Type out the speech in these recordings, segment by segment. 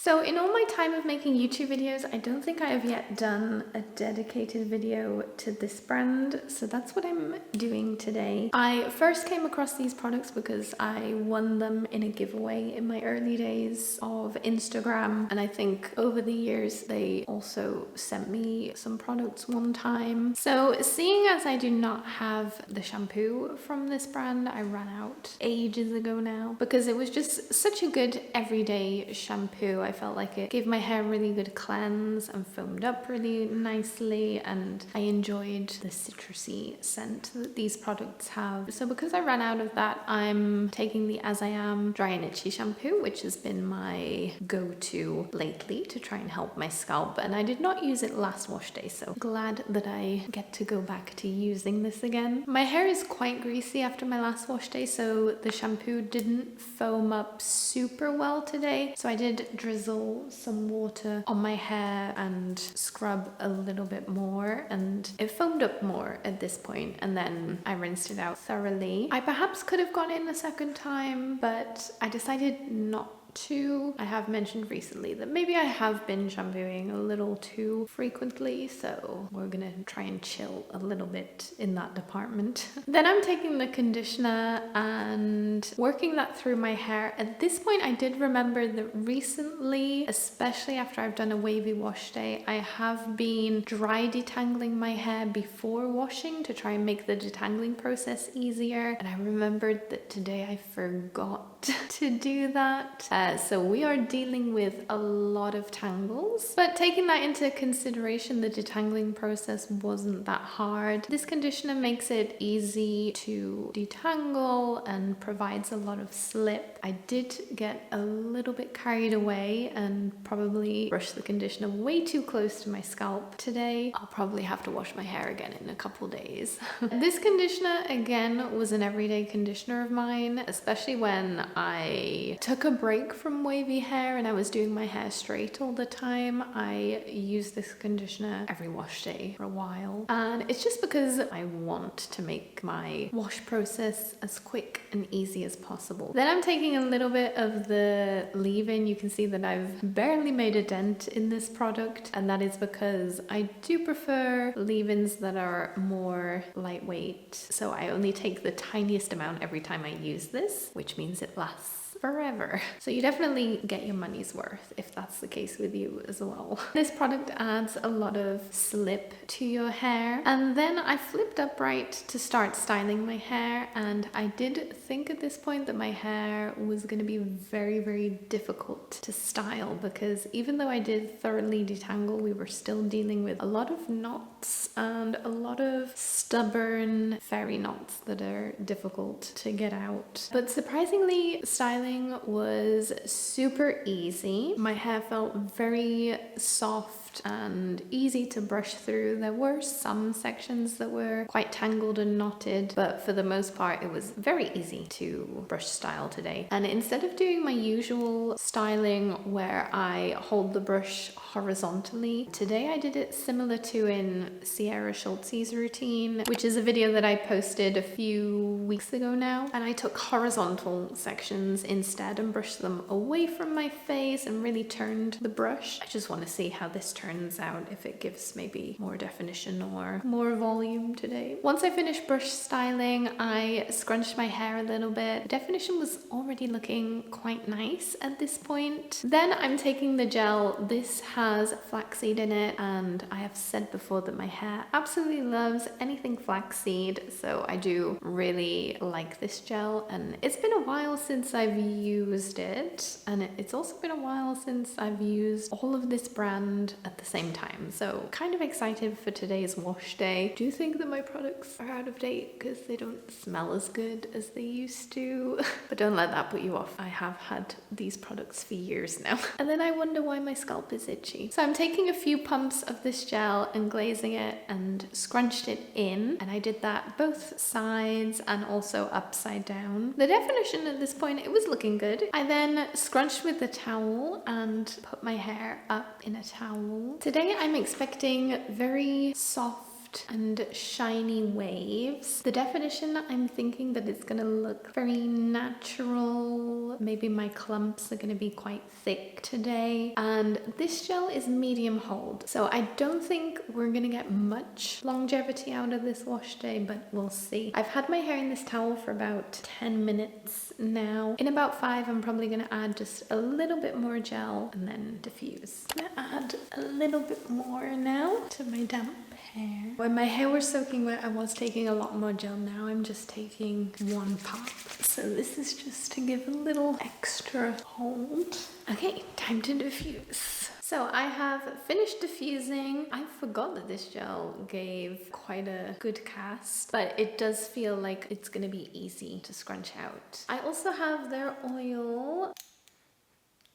So in all my time of making YouTube videos, I don't think I have yet done a dedicated video to this brand. So that's what I'm doing today. I first came across these products because I won them in a giveaway in my early days of Instagram. And I think over the years, they also sent me some products one time. So seeing as I do not have the shampoo from this brand, I ran out ages ago now because it was just such a good everyday shampoo. I felt like it gave my hair a really good cleanse and foamed up really nicely, and I enjoyed the citrusy scent that these products have. So because I ran out of that, I'm taking the As I Am Dry and Itchy shampoo, which has been my go-to lately to try and help my scalp, and I did not use it last wash day, so glad that I get to go back to using this again. My hair is quite greasy after my last wash day, so the shampoo didn't foam up super well today, so I did drizzle some water on my hair and scrub a little bit more, and it foamed up more at this point, and then I rinsed it out thoroughly. I perhaps could have gone in a second time, but I decided not to. I have mentioned recently that maybe I have been shampooing a little too frequently, so we're gonna try and chill a little bit in that department. Then I'm taking the conditioner and working that through my hair. At this point, I did remember that recently, especially after I've done a wavy wash day, I have been dry detangling my hair before washing to try and make the detangling process easier, and I remembered that today I forgot to do that. So we are dealing with a lot of tangles, but taking that into consideration, the detangling process wasn't that hard. This conditioner makes it easy to detangle and provides a lot of slip. I did get a little bit carried away and probably brushed the conditioner way too close to my scalp today. I'll probably have to wash my hair again in a couple days. This conditioner again was an everyday conditioner of mine, especially when I took a break from wavy hair and I was doing my hair straight all the time. I use this conditioner every wash day for a while, and it's just because I want to make my wash process as quick and easy as possible. Then I'm taking a little bit of the leave-in. You can see that I've barely made a dent in this product, and that is because I do prefer leave-ins that are more lightweight, so I only take the tiniest amount every time I use this, which means it lasts forever. So you definitely get your money's worth if that's the case with you as well. This product adds a lot of slip to your hair. And then I flipped upright to start styling my hair, and I did think at this point that my hair was going to be very, very difficult to style, because even though I did thoroughly detangle, we were still dealing with a lot of knots and a lot of stubborn fairy knots that are difficult to get out. But surprisingly, styling was super easy. My hair felt very soft and easy to brush through. There were some sections that were quite tangled and knotted, but for the most part it was very easy to brush style today. And instead of doing my usual styling where I hold the brush horizontally, today I did it similar to in Sierra Schultz's routine, which is a video that I posted a few weeks ago now, and I took horizontal sections instead and brushed them away from my face and really turned the brush. I just want to see how this turns out, if it gives maybe more definition or more volume today. Once I finished brush styling, I scrunched my hair a little bit. Definition was already looking quite nice at this point. Then I'm taking the gel. This has flaxseed in it, and I have said before that my hair absolutely loves anything flaxseed, so I do really like this gel, and it's been a while since I've used it, and it's also been a while since I've used all of this brand at the same time, so kind of excited for today's wash day. I do think that my products are out of date because they don't smell as good as they used to, but don't let that put you off. I have had these products for years now. And then I wonder why my scalp is itchy. So I'm taking a few pumps of this gel and glazing it and scrunched it in, and I did that both sides and also upside down. The definition at this point, it was looking good. I then scrunched with the towel and put my hair up in a towel. Today I'm expecting very soft and shiny waves. The definition, I'm thinking that it's gonna look very natural. Maybe my clumps are gonna be quite thick today. And this gel is medium hold, so I don't think we're gonna get much longevity out of this wash day, but we'll see. I've had my hair in this towel for about 10 minutes now. In about 5, I'm probably gonna add just a little bit more gel and then diffuse. I'm gonna add a little bit more now to my damp hair. When my hair was soaking wet, I was taking a lot more gel. Now I'm just taking 1 pop. So this is just to give a little extra hold. Okay, time to diffuse. So I have finished diffusing. I forgot that this gel gave quite a good cast, but it does feel like it's gonna be easy to scrunch out. I also have their oil.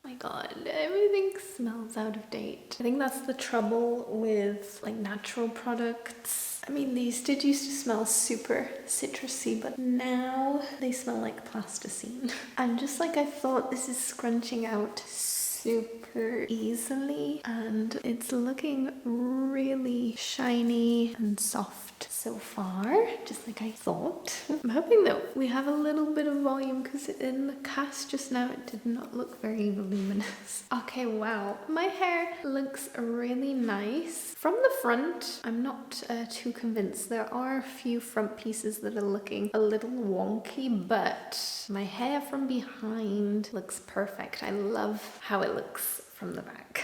My god, everything smells out of date. I think that's the trouble with like natural products. I mean, these did used to smell super citrusy, but now they smell like plasticine. And just like I thought, this is scrunching out super easily, and it's looking really shiny and soft so far, just like I thought. I'm hoping that we have a little bit of volume, because in the cast just now it did not look very voluminous. Okay, wow, my hair looks really nice. From the front, I'm not too convinced. There are a few front pieces that are looking a little wonky, but my hair from behind looks perfect. I love how it looks from the back.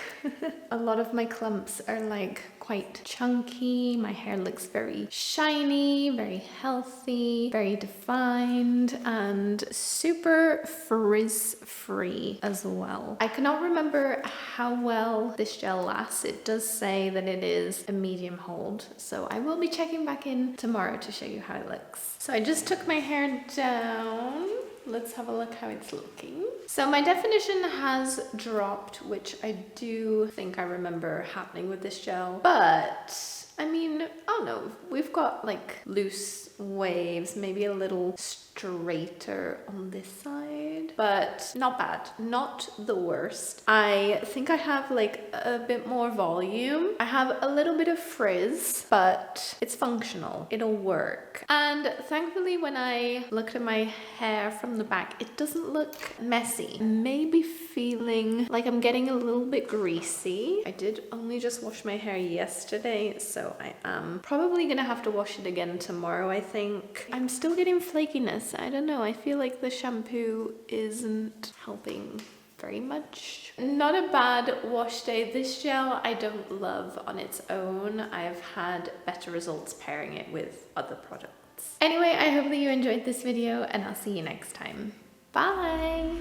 A lot of my clumps are like quite chunky. My hair looks very shiny, very healthy, very defined, and super frizz free as well. I cannot remember how well this gel lasts. It does say that it is a medium hold, so I will be checking back in tomorrow to show you how it looks. So I just took my hair down. Let's have a look how it's looking. So my definition has dropped, which I do think I remember happening with this gel, but I mean, I don't know, we've got like loose waves, maybe a little straighter on this side, but not bad, not the worst. I think I have like a bit more volume. I have a little bit of frizz, but it's functional, it'll work. And thankfully, when I looked at my hair from the back, it doesn't look messy. Maybe feeling like I'm getting a little bit greasy. I did only just wash my hair yesterday, so I am probably gonna have to wash it again tomorrow, I think. I'm still getting flakiness. I don't know, I feel like the shampoo isn't helping very much. Not a bad wash day. This gel I don't love on its own. I've had better results pairing it with other products. Anyway, I hope that you enjoyed this video, and I'll see you next time. Bye!